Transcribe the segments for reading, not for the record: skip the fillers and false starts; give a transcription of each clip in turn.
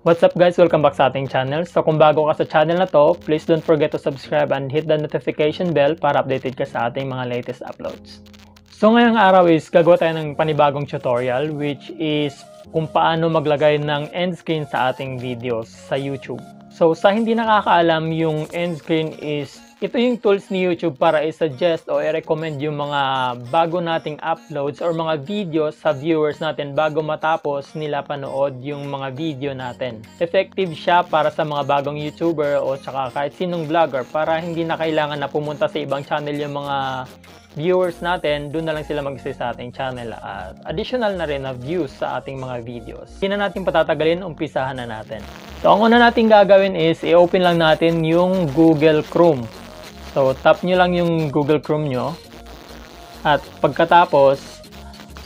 What's up guys? Welcome back sa ating channel. So kung bago ka sa channel na to, please don't forget to subscribe and hit the notification bell para updated ka sa ating mga latest uploads. So ngayong araw is gagawa tayo ng panibagong tutorial which is kung paano maglagay ng end screen sa ating videos sa YouTube. So sa hindi nakakaalam, yung end screen is ito yung tools ni YouTube para i-suggest o i-recommend yung mga bago nating uploads or mga videos sa viewers natin bago matapos nila panood yung mga video natin. Effective siya para sa mga bagong YouTuber o tsaka kahit sinong vlogger para hindi na kailangan na pumunta sa ibang channel yung mga viewers natin, doon na lang sila mag-stay sa ating channel at additional na rin na views sa ating mga videos. Hindi na natin patatagalin, umpisahan na natin. So ang una natin gagawin is i-open lang natin yung Google Chrome. So, tap nyo lang yung Google Chrome nyo. At pagkatapos,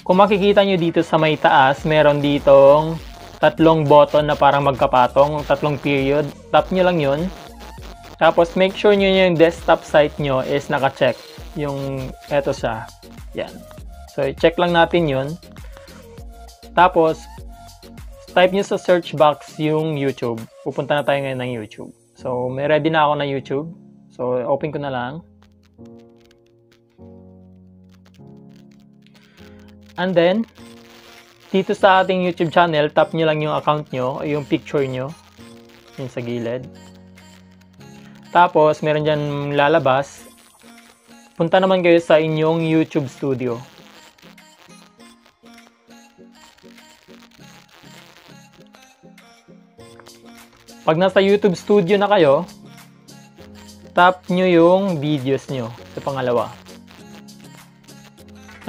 kung makikita nyo dito sa may taas, meron ditong tatlong button na parang magkapatong, tatlong period. Tap nyo lang yun. Tapos, make sure nyo yung desktop site nyo is naka-check. Yung eto siya. Yan. So, check lang natin yun. Tapos, type nyo sa search box yung YouTube. Pupunta na tayo ngayon ng YouTube. So, may ready na ako na YouTube. So, open ko na lang. And then, dito sa ating YouTube channel, tap nyo lang yung account nyo, o yung picture nyo. Yun sa gilid. Tapos, meron dyan lalabas. Punta naman kayo sa inyong YouTube Studio. Pag nasa YouTube Studio na kayo, tap nyo yung videos nyo sa pangalawa.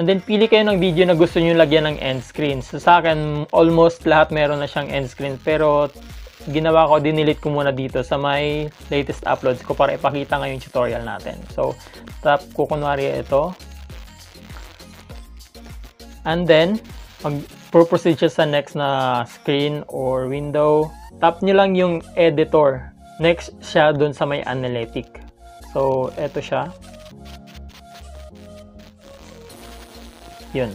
And then, pili kayo ng video na gusto nyo lagyan ng end screen. So, sa akin, almost lahat meron na siyang end screen. Pero, ginawa ko, dinilit ko muna dito sa my latest uploads ko para ipakita nga yung tutorial natin. So, tap ko kunwari ito. And then, mag-proceed siya sa next na screen or window. Tap nyo lang yung editor. Next siya dun sa may analytic. So, eto siya. Yun.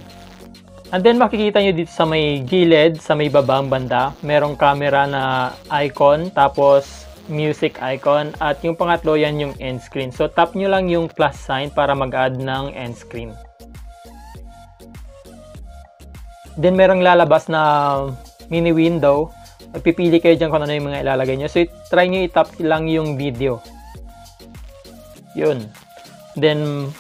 And then, makikita nyo dito sa may gilid, sa may babang banda, merong camera na icon, tapos music icon, at yung pangatlo yan yung end screen. So, tap nyo lang yung plus sign para mag-add ng end screen. Then, merong lalabas na mini window. Magpipili kayo dyan kung ano yung mga ilalagay nyo. So, try nyo i-tap lang yung video. Yun. Then,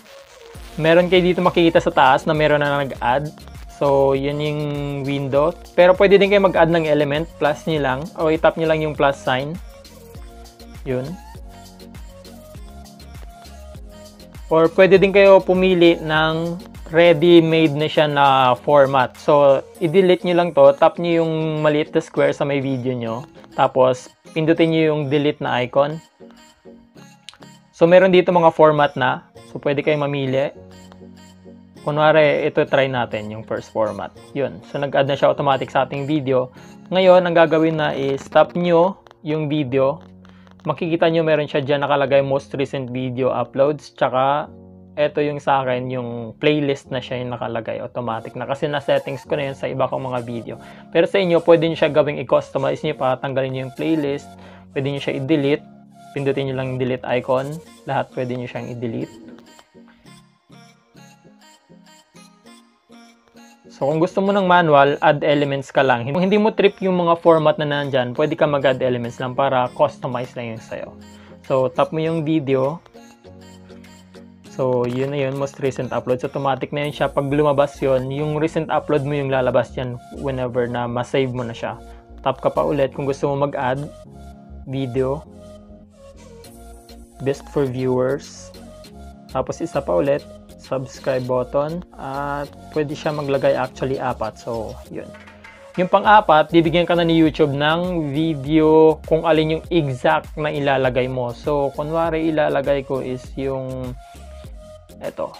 meron kayo dito makikita sa taas na meron na nag-add. So, yun yung window. Pero pwede din kayo mag-add ng element. Plus nyo lang. O i-tap nyo lang yung plus sign. Yun. Or pwede din kayo pumili ng ready-made na siya na format. So, i-delete nyo lang to. Tap nyo yung maliit na square sa may video nyo. Tapos, pindutin nyo yung delete na icon. So, meron dito mga format na. So, pwede kayong mamili. Kunwari, ito try natin yung first format. Yun. So, nag-add na siya automatic sa ating video. Ngayon, ang gagawin na is tap nyo yung video. Makikita nyo meron siya dyan nakalagay most recent video uploads. Tsaka, ito yung sa akin, yung playlist na siya yung nakalagay automatic na kasi na-settings ko na yun sa iba kong mga video. Pero sa inyo, pwede nyo siya gawing i-customize nyo pa, tanggalin nyo yung playlist, pwede nyo siya i-delete, pindutin nyo lang yung delete icon, lahat pwede nyo siyang i-delete. So kung gusto mo ng manual, add elements ka lang. Kung hindi mo trip yung mga format na nandyan, pwede ka mag-add elements lang para customize lang yun sa'yo. So tap mo yung video. So, yun na yun, most recent uploads. Automatic na yun siya. Pag lumabas yun, yung recent upload mo yung lalabas yan whenever na ma-save mo na siya. Tap ka pa ulit kung gusto mo mag-add video. Best for viewers. Tapos isa pa ulit, subscribe button. At pwede siya maglagay actually apat. So, yun. Yung pang-apat, bibigyan ka na ni YouTube ng video kung alin yung exact na ilalagay mo. So, kunwari ilalagay ko is yung eto.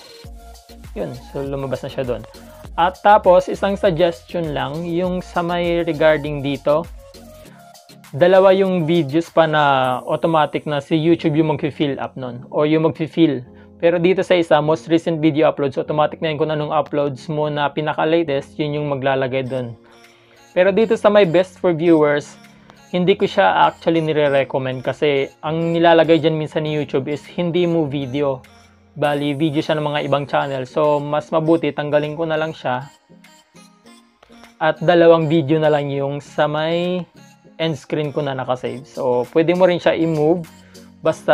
Yun. So, lumabas na siya doon. At tapos, isang suggestion lang, yung sa may regarding dito, dalawa yung videos pa na automatic na si YouTube yung mag-fill up nun. O yung mag-fill. Pero dito sa isa, most recent video uploads, automatic na yun kung anong uploads mo na pinaka-latest, yun yung maglalagay doon. Pero dito sa my best for viewers, hindi ko siya actually nire-recommend kasi ang nilalagay dyan minsan ni YouTube is hindi mo video. Bali, video siya ng mga ibang channel. So, mas mabuti, tanggalin ko na lang siya. At 2 video na lang yung sa may end screen ko na nakasave. So, pwede mo rin siya i-move. Basta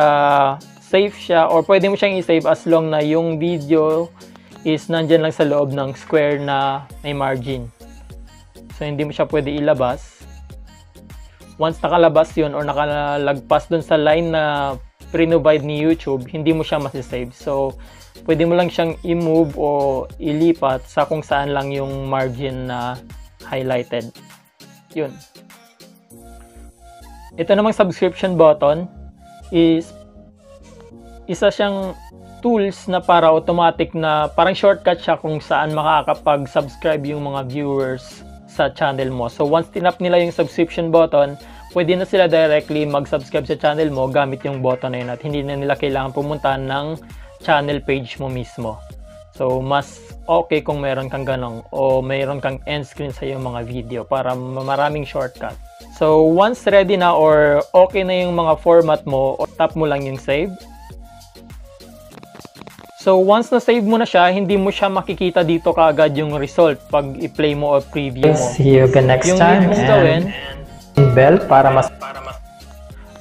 safe siya or pwede mo siyang i-save as long na yung video is nandyan lang sa loob ng square na may margin. So, hindi mo siya pwede ilabas. Once nakalabas yun or nakalagpas dun sa line na pre-provide ni YouTube, hindi mo siya masisave. So, pwede mo lang siyang i-move o ilipat sa kung saan lang yung margin na highlighted. Yun. Ito namang subscription button is isa siyang tools na para automatic na parang shortcut siya kung saan makakapag-subscribe yung mga viewers sa channel mo. So once tinap nila yung subscription button, pwede na sila directly mag-subscribe sa channel mo gamit yung button na yun at hindi na nila kailangan pumunta ng channel page mo mismo. So mas okay kung meron kang ganong o meron kang end screen sa yung mga video para maraming shortcut. So once ready na or okay na yung mga format mo, tap mo lang yung save. So once na save mo na siya, hindi mo siya makikita dito kaagad yung result pag i-play mo o preview mo. See you again next Yung time, need mong gawin, bell para mas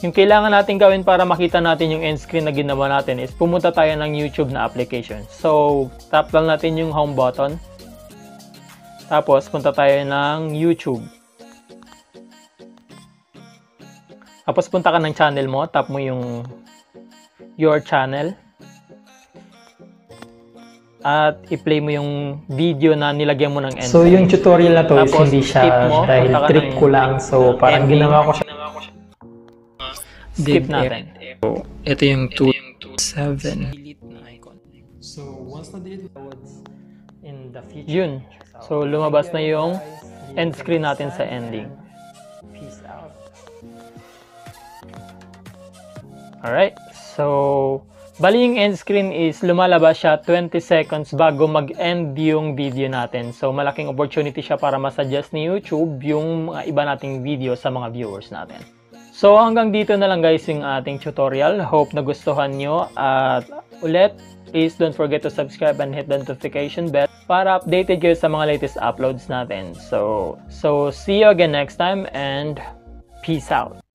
yung kailangan natin gawin para makita natin yung end screen na ginawa natin is pumunta tayo ng YouTube na application. So tap lang natin yung home button. Tapos punta tayo ng YouTube. Tapos punta ka ng channel mo, tap mo yung your channel. At i-play mo yung video na nilagyan mo ng end. So yung tutorial na to is Tapos, hindi siya mo, dahil trick ko lang. So parang ending. ginawa ko siya. Skip natin. So, ito yung 2.7. So once na-delete in the future. Yun. So lumabas na yung end screen natin sa ending. Peace out. Alright. So bali yung end screen is lumalabas siya 20 seconds bago mag-end yung video natin. So malaking opportunity siya para masuggest ni YouTube yung mga iba nating video sa mga viewers natin. So hanggang dito na lang guys yung ating tutorial. Hope nagustuhan nyo. At ulit, please don't forget to subscribe and hit the notification bell para updated kayo sa mga latest uploads natin. So see you again next time and peace out.